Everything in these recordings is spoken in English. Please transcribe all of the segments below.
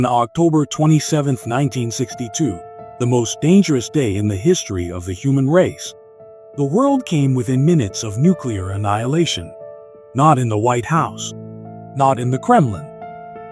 On October 27, 1962, the most dangerous day in the history of the human race, the world came within minutes of nuclear annihilation. Not in the White House, not in the Kremlin,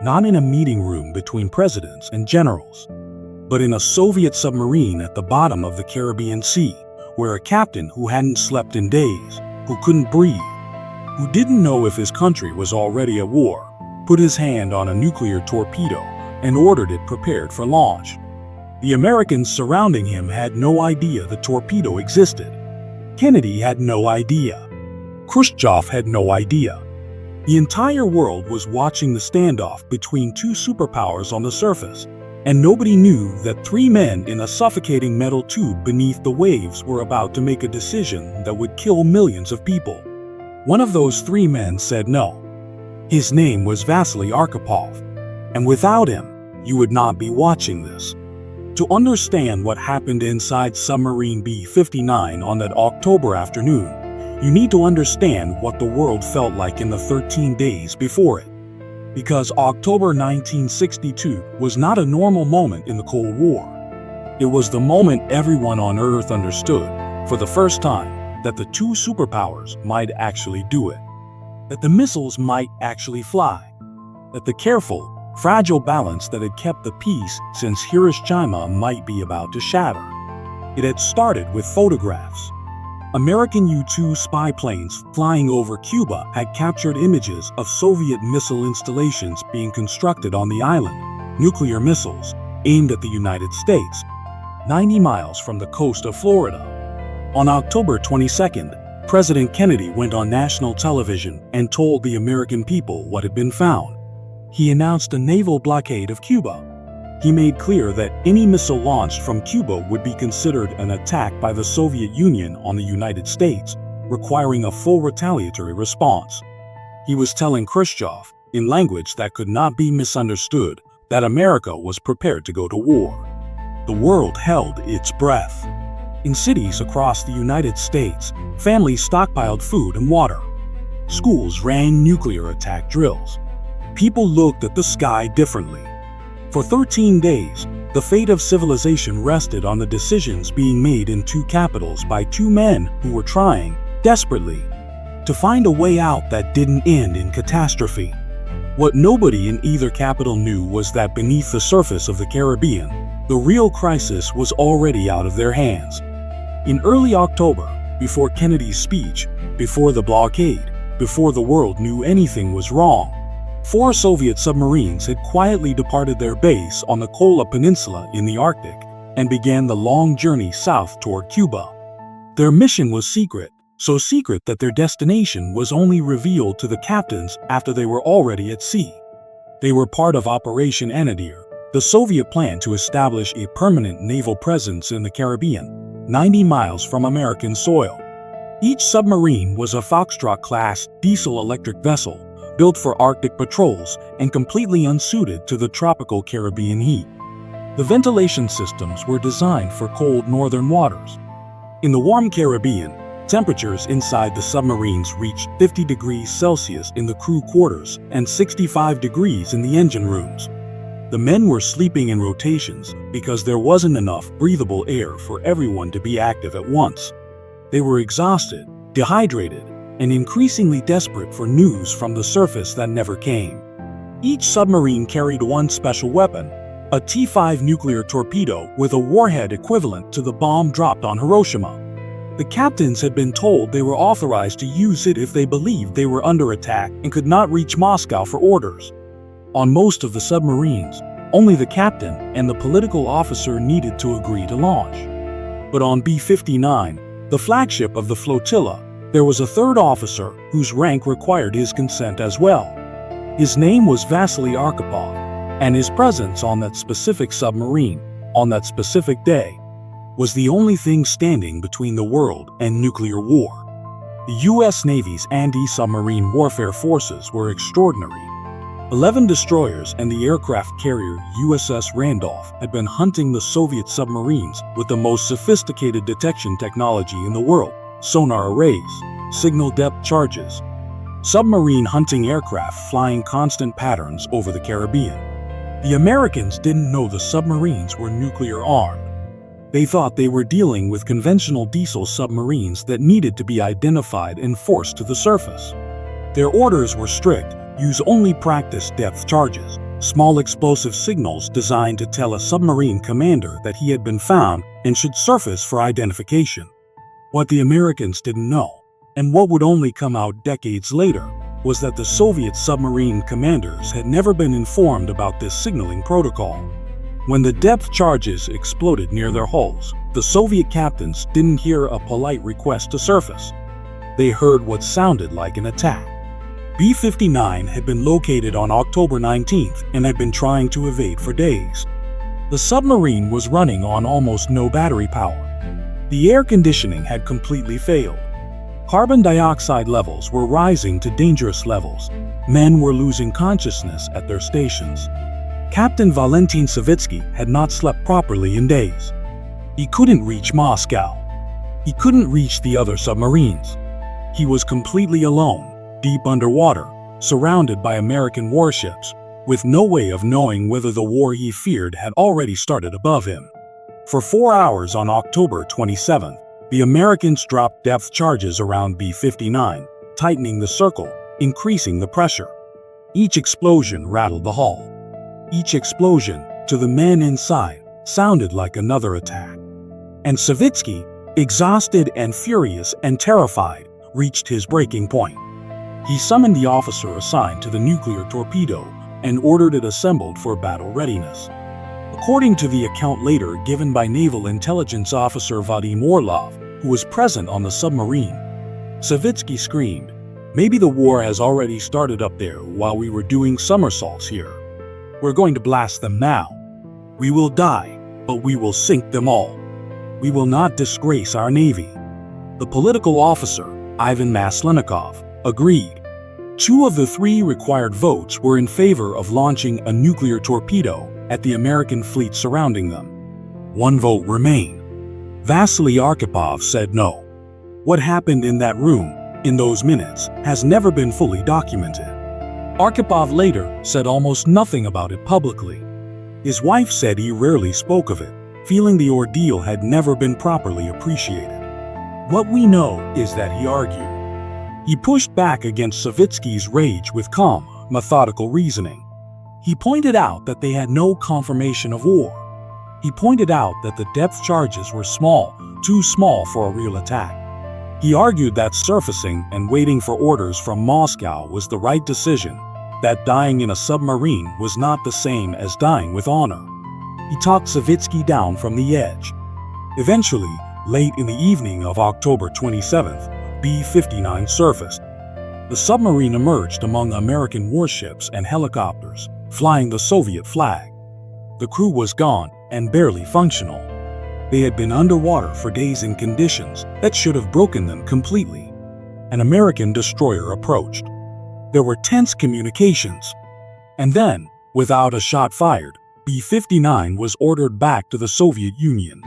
not in a meeting room between presidents and generals, but in a Soviet submarine at the bottom of the Caribbean Sea, where a captain who hadn't slept in days, who couldn't breathe, who didn't know if his country was already at war, put his hand on a nuclear torpedo and ordered it prepared for launch. The Americans surrounding him had no idea the torpedo existed. Kennedy had no idea. Khrushchev had no idea. The entire world was watching the standoff between two superpowers on the surface, and nobody knew that three men in a suffocating metal tube beneath the waves were about to make a decision that would kill millions of people. One of those three men said no. His name was Vasily Arkhipov, and without him, you would not be watching this. To understand what happened inside submarine B-59 on that October afternoon, you need to understand what the world felt like in the 13 days before it. Because October 1962 was not a normal moment in the Cold War. It was the moment everyone on Earth understood, for the first time, that the two superpowers might actually do it. That the missiles might actually fly. That the careful, fragile balance that had kept the peace since Hiroshima might be about to shatter. It had started with photographs. American U-2 spy planes flying over Cuba had captured images of Soviet missile installations being constructed on the island, nuclear missiles aimed at the United States, 90 miles from the coast of Florida. On October 22nd, President Kennedy went on national television and told the American people what had been found. He announced a naval blockade of Cuba. He made clear that any missile launched from Cuba would be considered an attack by the Soviet Union on the United States, requiring a full retaliatory response. He was telling Khrushchev, in language that could not be misunderstood, that America was prepared to go to war. The world held its breath. In cities across the United States, families stockpiled food and water. Schools ran nuclear attack drills. People looked at the sky differently. For 13 days, the fate of civilization rested on the decisions being made in two capitals by two men who were trying, desperately, to find a way out that didn't end in catastrophe. What nobody in either capital knew was that beneath the surface of the Caribbean, the real crisis was already out of their hands. In early October, before Kennedy's speech, before the blockade, before the world knew anything was wrong, 4 Soviet submarines had quietly departed their base on the Kola Peninsula in the Arctic and began the long journey south toward Cuba. Their mission was secret, so secret that their destination was only revealed to the captains after they were already at sea. They were part of Operation Anadir, the Soviet plan to establish a permanent naval presence in the Caribbean, 90 miles from American soil. Each submarine was a Foxtrot-class diesel-electric vessel, built for Arctic patrols and completely unsuited to the tropical Caribbean heat. The ventilation systems were designed for cold northern waters. In the warm Caribbean, temperatures inside the submarines reached 50 degrees Celsius in the crew quarters and 65 degrees in the engine rooms. The men were sleeping in rotations because there wasn't enough breathable air for everyone to be active at once. They were exhausted, dehydrated, and increasingly desperate for news from the surface that never came. Each submarine carried one special weapon, a T-5 nuclear torpedo with a warhead equivalent to the bomb dropped on Hiroshima. The captains had been told they were authorized to use it if they believed they were under attack and could not reach Moscow for orders. On most of the submarines, only the captain and the political officer needed to agree to launch. But on B-59, the flagship of the flotilla, there was a third officer whose rank required his consent as well. His name was Vasily Arkhipov, and his presence on that specific submarine, on that specific day, was the only thing standing between the world and nuclear war. The U.S. Navy's anti-submarine warfare forces were extraordinary. 11 destroyers and the aircraft carrier USS Randolph had been hunting the Soviet submarines with the most sophisticated detection technology in the world: sonar arrays, signal depth charges, submarine hunting aircraft flying constant patterns over the Caribbean. The Americans didn't know the submarines were nuclear-armed. They thought they were dealing with conventional diesel submarines that needed to be identified and forced to the surface. Their orders were strict: use only practice depth charges, small explosive signals designed to tell a submarine commander that he had been found and should surface for identification. What the Americans didn't know, and what would only come out decades later, was that the Soviet submarine commanders had never been informed about this signaling protocol. When the depth charges exploded near their hulls, the Soviet captains didn't hear a polite request to surface. They heard what sounded like an attack. B-59 had been located on October 19th and had been trying to evade for days. The submarine was running on almost no battery power. The air conditioning had completely failed. Carbon dioxide levels were rising to dangerous levels. Men were losing consciousness at their stations. Captain Valentin Savitsky had not slept properly in days. He couldn't reach Moscow. He couldn't reach the other submarines. He was completely alone, deep underwater, surrounded by American warships, with no way of knowing whether the war he feared had already started above him. For 4 hours on October 27th, the Americans dropped depth charges around B-59, tightening the circle, increasing the pressure. Each explosion rattled the hull. Each explosion, to the men inside, sounded like another attack. And Savitsky, exhausted and furious and terrified, reached his breaking point. He summoned the officer assigned to the nuclear torpedo and ordered it assembled for battle readiness. According to the account later given by Naval Intelligence Officer Vadim Orlov, who was present on the submarine, Savitsky screamed, "Maybe the war has already started up there while we were doing somersaults here. We're going to blast them now. We will die, but we will sink them all. We will not disgrace our Navy." The political officer, Ivan Maslenikov, agreed. 2 of the 3 required votes were in favor of launching a nuclear torpedo at the American fleet surrounding them. 1 vote remained. Vasily Arkhipov said no. What happened in that room, in those minutes, has never been fully documented. Arkhipov later said almost nothing about it publicly. His wife said he rarely spoke of it, feeling the ordeal had never been properly appreciated. What we know is that he argued. He pushed back against Savitsky's rage with calm, methodical reasoning. He pointed out that they had no confirmation of war. He pointed out that the depth charges were small, too small for a real attack. He argued that surfacing and waiting for orders from Moscow was the right decision, that dying in a submarine was not the same as dying with honor. He talked Savitsky down from the edge. Eventually, late in the evening of October 27th, B-59 surfaced. The submarine emerged among American warships and helicopters, flying the Soviet flag. The crew was gone and barely functional. They had been underwater for days in conditions that should have broken them completely. An American destroyer approached. There were tense communications. And then, without a shot fired, B-59 was ordered back to the Soviet Union.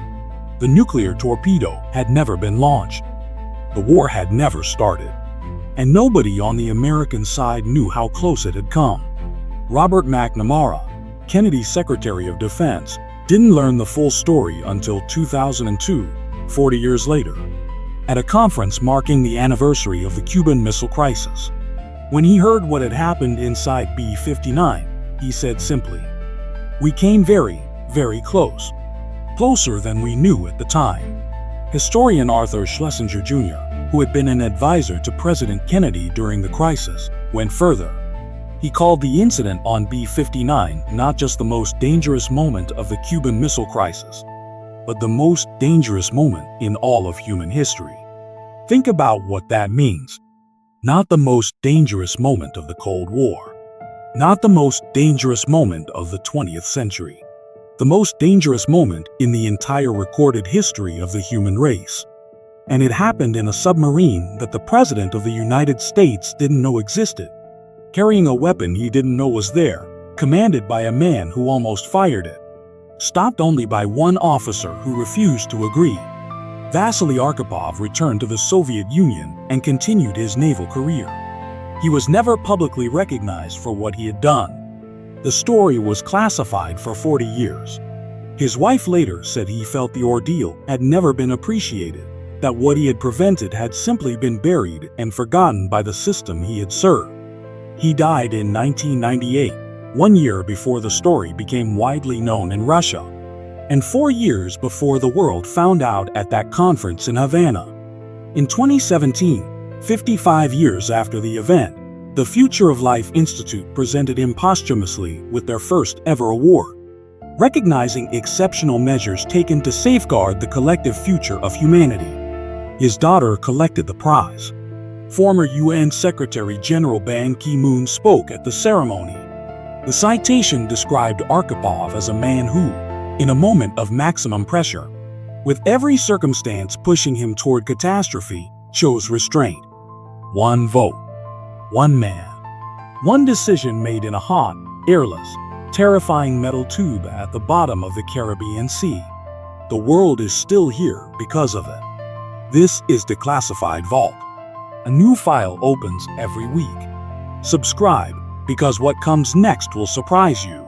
The nuclear torpedo had never been launched. The war had never started. And nobody on the American side knew how close it had come. Robert McNamara, Kennedy's Secretary of Defense, didn't learn the full story until 2002, 40 years later, at a conference marking the anniversary of the Cuban Missile Crisis. When he heard what had happened inside B-59, he said simply, "We came very, very close. Closer than we knew at the time." Historian Arthur Schlesinger Jr., who had been an advisor to President Kennedy during the crisis, went further. He called the incident on B-59 not just the most dangerous moment of the Cuban Missile Crisis, but the most dangerous moment in all of human history. Think about what that means. Not the most dangerous moment of the Cold War. Not the most dangerous moment of the 20th century. The most dangerous moment in the entire recorded history of the human race. And it happened in a submarine that the President of the United States didn't know existed, carrying a weapon he didn't know was there, commanded by a man who almost fired it, stopped only by one officer who refused to agree. Vasily Arkhipov returned to the Soviet Union and continued his naval career. He was never publicly recognized for what he had done. The story was classified for 40 years. His wife later said he felt the ordeal had never been appreciated, that what he had prevented had simply been buried and forgotten by the system he had served. He died in 1998, 1 year before the story became widely known in Russia, and 4 years before the world found out at that conference in Havana. In 2017, 55 years after the event, the Future of Life Institute presented him posthumously with their first ever award, recognizing exceptional measures taken to safeguard the collective future of humanity. His daughter collected the prize. Former UN Secretary General Ban Ki-moon spoke at the ceremony. The citation described Arkhipov as a man who, in a moment of maximum pressure, with every circumstance pushing him toward catastrophe, chose restraint. One vote, one man, one decision made in a hot, airless, terrifying metal tube at the bottom of the Caribbean Sea. The world is still here because of it. This is Declassified Vault. A new file opens every week. Subscribe, because what comes next will surprise you.